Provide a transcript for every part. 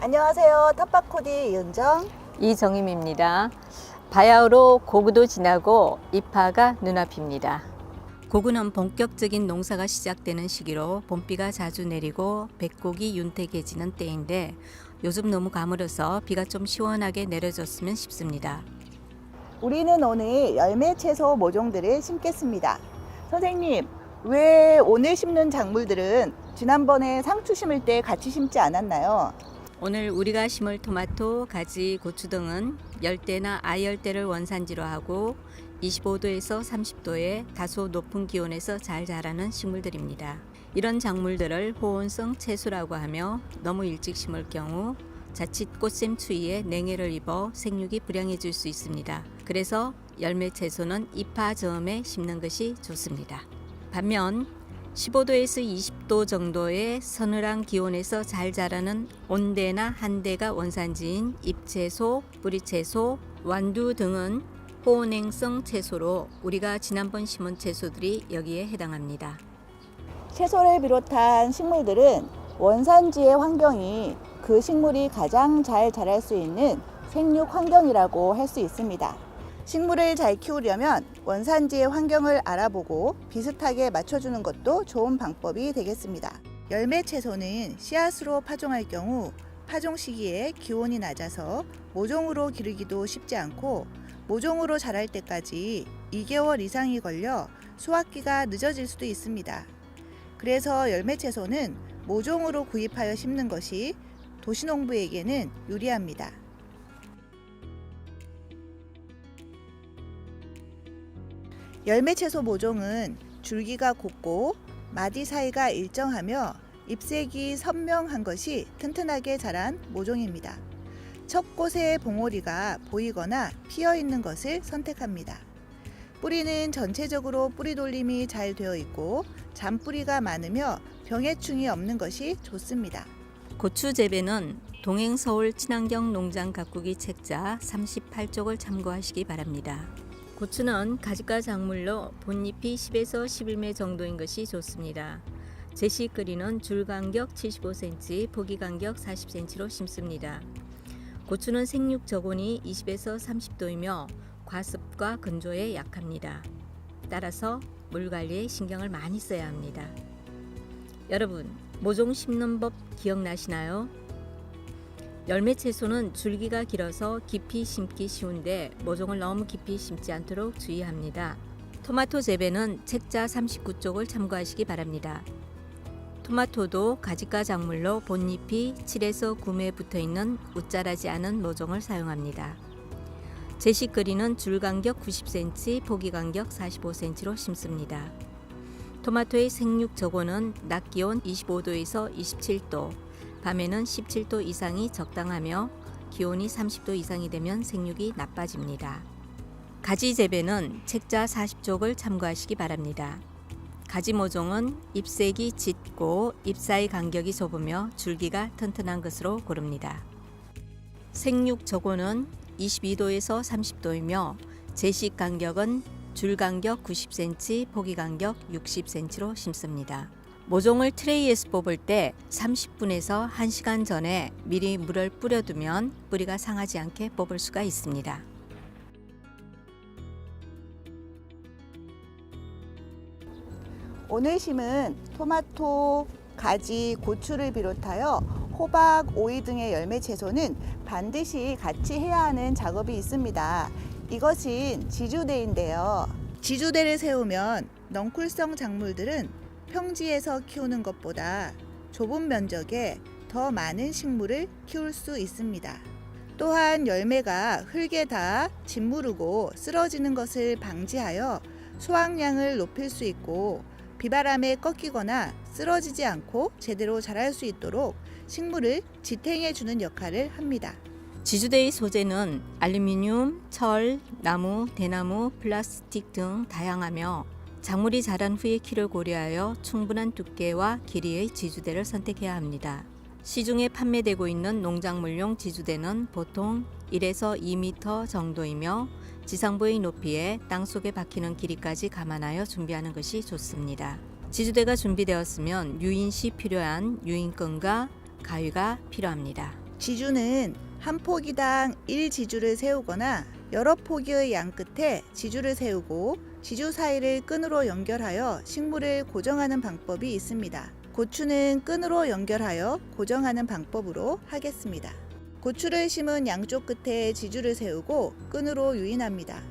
안녕하세요. 텃밭코디 이은정. 이정임입니다. 바야흐로 고구도 지나고 입하가 눈앞입니다. 고구는 본격적인 농사가 시작되는 시기로 봄비가 자주 내리고 백곡이 윤택해지는 때인데 요즘 너무 가물어서 비가 좀 시원하게 내려줬으면 싶습니다. 우리는 오늘 열매 채소 모종들을 심겠습니다. 선생님, 왜 오늘 심는 작물들은 지난번에 상추 심을 때 같이 심지 않았나요? 오늘 우리가 심을 토마토, 가지, 고추 등은 열대나 아열대를 원산지로 하고 25도에서 30도의 다소 높은 기온에서 잘 자라는 식물들입니다. 이런 작물들을 호온성 채소라고 하며 너무 일찍 심을 경우 자칫 꽃샘 추위에 냉해를 입어 생육이 불량해질 수 있습니다. 그래서 열매 채소는 입하 즈음에 심는 것이 좋습니다. 반면 15도에서 20도 정도의 서늘한 기온에서 잘 자라는 온대나 한대가 원산지인 잎채소, 뿌리채소, 완두 등은 호냉성 채소로 우리가 지난번 심은 채소들이 여기에 해당합니다. 채소를 비롯한 식물들은 원산지의 환경이 그 식물이 가장 잘 자랄 수 있는 생육 환경이라고 할 수 있습니다. 식물을 잘 키우려면 원산지의 환경을 알아보고 비슷하게 맞춰주는 것도 좋은 방법이 되겠습니다. 열매 채소는 씨앗으로 파종할 경우 파종 시기에 기온이 낮아서 모종으로 기르기도 쉽지 않고 모종으로 자랄 때까지 2개월 이상이 걸려 수확기가 늦어질 수도 있습니다. 그래서 열매 채소는 모종으로 구입하여 심는 것이 도시농부에게는 유리합니다. 열매 채소 모종은 줄기가 곱고 마디 사이가 일정하며 잎색이 선명한 것이 튼튼하게 자란 모종입니다. 첫 꽃의 봉오리가 보이거나 피어 있는 것을 선택합니다. 뿌리는 전체적으로 뿌리 돌림이 잘 되어 있고 잔뿌리가 많으며 병해충이 없는 것이 좋습니다. 고추 재배는 동행서울 친환경 농장 가꾸기 책자 38쪽을 참고하시기 바랍니다. 고추는 가지과 작물로 본잎이 10에서 11매 정도인 것이 좋습니다. 제시거리는 줄 간격 75cm, 포기 간격 40cm로 심습니다. 고추는 생육 저온이 20에서 30도이며 과습과 건조에 약합니다. 따라서 물 관리에 신경을 많이 써야 합니다. 여러분, 모종 심는 법 기억나시나요? 열매 채소는 줄기가 길어서 깊이 심기 쉬운데 모종을 너무 깊이 심지 않도록 주의합니다. 토마토 재배는 책자 39쪽을 참고하시기 바랍니다. 토마토도 가지과 작물로 본잎이 7에서 9매 붙어있는 웃자라지 않은 모종을 사용합니다. 제시거리는 줄 간격 90cm, 포기 간격 45cm로 심습니다. 토마토의 생육 저온은 낮 기온 25도에서 27도, 밤에는 17도 이상이 적당하며 기온이 30도 이상이 되면 생육이 나빠집니다. 가지 재배는 책자 40쪽을 참고하시기 바랍니다. 가지 모종은 잎색이 짙고 잎 사이 간격이 좁으며 줄기가 튼튼한 것으로 고릅니다. 생육 저온은 22도에서 30도이며 제식 간격은 줄 간격 90cm, 포기 간격 60cm로 심습니다. 모종을 트레이에서 뽑을 때 30분에서 1시간 전에 미리 물을 뿌려두면 뿌리가 상하지 않게 뽑을 수가 있습니다. 오늘 심은 토마토, 가지, 고추를 비롯하여 호박, 오이 등의 열매 채소는 반드시 같이 해야 하는 작업이 있습니다. 이것은 지주대인데요. 지주대를 세우면 넝쿨성 작물들은 평지에서 키우는 것보다 좁은 면적에 더 많은 식물을 키울 수 있습니다. 또한 열매가 흙에 닿아 짓무르고 쓰러지는 것을 방지하여 수확량을 높일 수 있고 비바람에 꺾이거나 쓰러지지 않고 제대로 자랄 수 있도록 식물을 지탱해 주는 역할을 합니다. 지주대의 소재는 알루미늄, 철, 나무, 대나무, 플라스틱 등 다양하며 작물이 자란 후의 키를 고려하여 충분한 두께와 길이의 지주대를 선택해야 합니다. 시중에 판매되고 있는 농작물용 지주대는 보통 1에서 2m 정도이며 지상부의 높이에 땅속에 박히는 길이까지 감안하여 준비하는 것이 좋습니다. 지주대가 준비되었으면 유인 시 필요한 유인끈과 가위가 필요합니다. 지주는 한 포기당 1지주를 세우거나 여러 포기의 양 끝에 지주를 세우고 지주 사이를 끈으로 연결하여 식물을 고정하는 방법이 있습니다. 고추는 끈으로 연결하여 고정하는 방법으로 하겠습니다. 고추를 심은 양쪽 끝에 지주를 세우고 끈으로 유인합니다.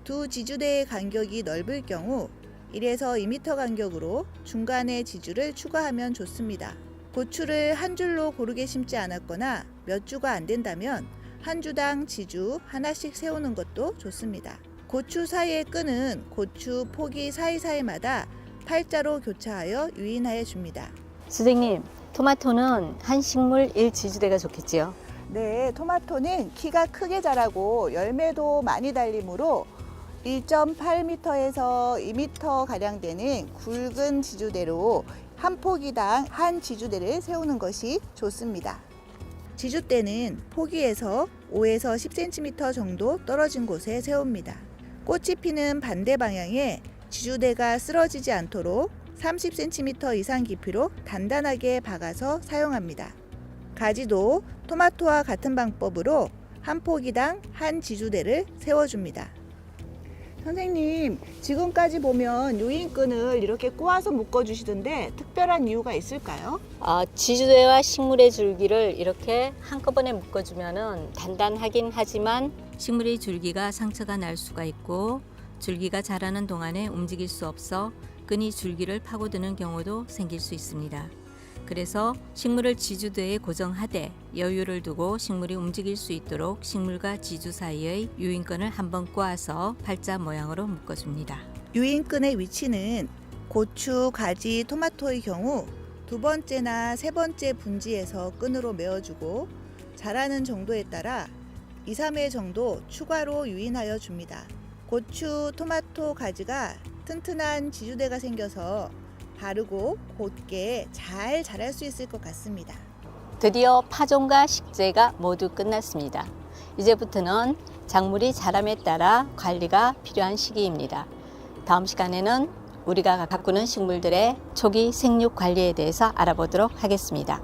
두 지주대의 간격이 넓을 경우 1에서 2m 간격으로 중간에 지주를 추가하면 좋습니다. 고추를 한 줄로 고르게 심지 않았거나 몇 주가 안 된다면 한 주당 지주 하나씩 세우는 것도 좋습니다. 고추 사이의 끈은 고추 포기 사이사이마다 팔자로 교차하여 유인하여 줍니다. 선생님, 토마토는 한 식물 1지주대가 좋겠지요? 네, 토마토는 키가 크게 자라고 열매도 많이 달리므로 1.8m에서 2m 가량 되는 굵은 지주대로 한 포기당 한 지주대를 세우는 것이 좋습니다. 지주대는 포기에서 5에서 10cm 정도 떨어진 곳에 세웁니다. 꽃이 피는 반대 방향에 지주대가 쓰러지지 않도록 30cm 이상 깊이로 단단하게 박아서 사용합니다. 가지도 토마토와 같은 방법으로 한 포기당 한 지주대를 세워줍니다. 선생님, 지금까지 보면 유인끈을 이렇게 꼬아서 묶어주시던데 특별한 이유가 있을까요? 지주대와 식물의 줄기를 이렇게 한꺼번에 묶어주면 단단하긴 하지만 식물의 줄기가 상처가 날 수가 있고 줄기가 자라는 동안에 움직일 수 없어 끈이 줄기를 파고드는 경우도 생길 수 있습니다. 그래서 식물을 지주대에 고정하되 여유를 두고 식물이 움직일 수 있도록 식물과 지주 사이의 유인끈을 한번 꼬아서 팔자 모양으로 묶어줍니다. 유인끈의 위치는 고추, 가지, 토마토의 경우 두 번째나 세 번째 분지에서 끈으로 메어주고 자라는 정도에 따라 2, 3회 정도 추가로 유인하여 줍니다. 고추, 토마토, 가지가 튼튼한 지주대가 생겨서 바르고 곧게 잘 자랄 수 있을 것 같습니다. 드디어 파종과 식재가 모두 끝났습니다. 이제부터는 작물이 자람에 따라 관리가 필요한 시기입니다. 다음 시간에는 우리가 가꾸는 식물들의 초기 생육 관리에 대해서 알아보도록 하겠습니다.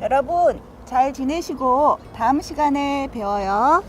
여러분 잘 지내시고 다음 시간에 뵈어요.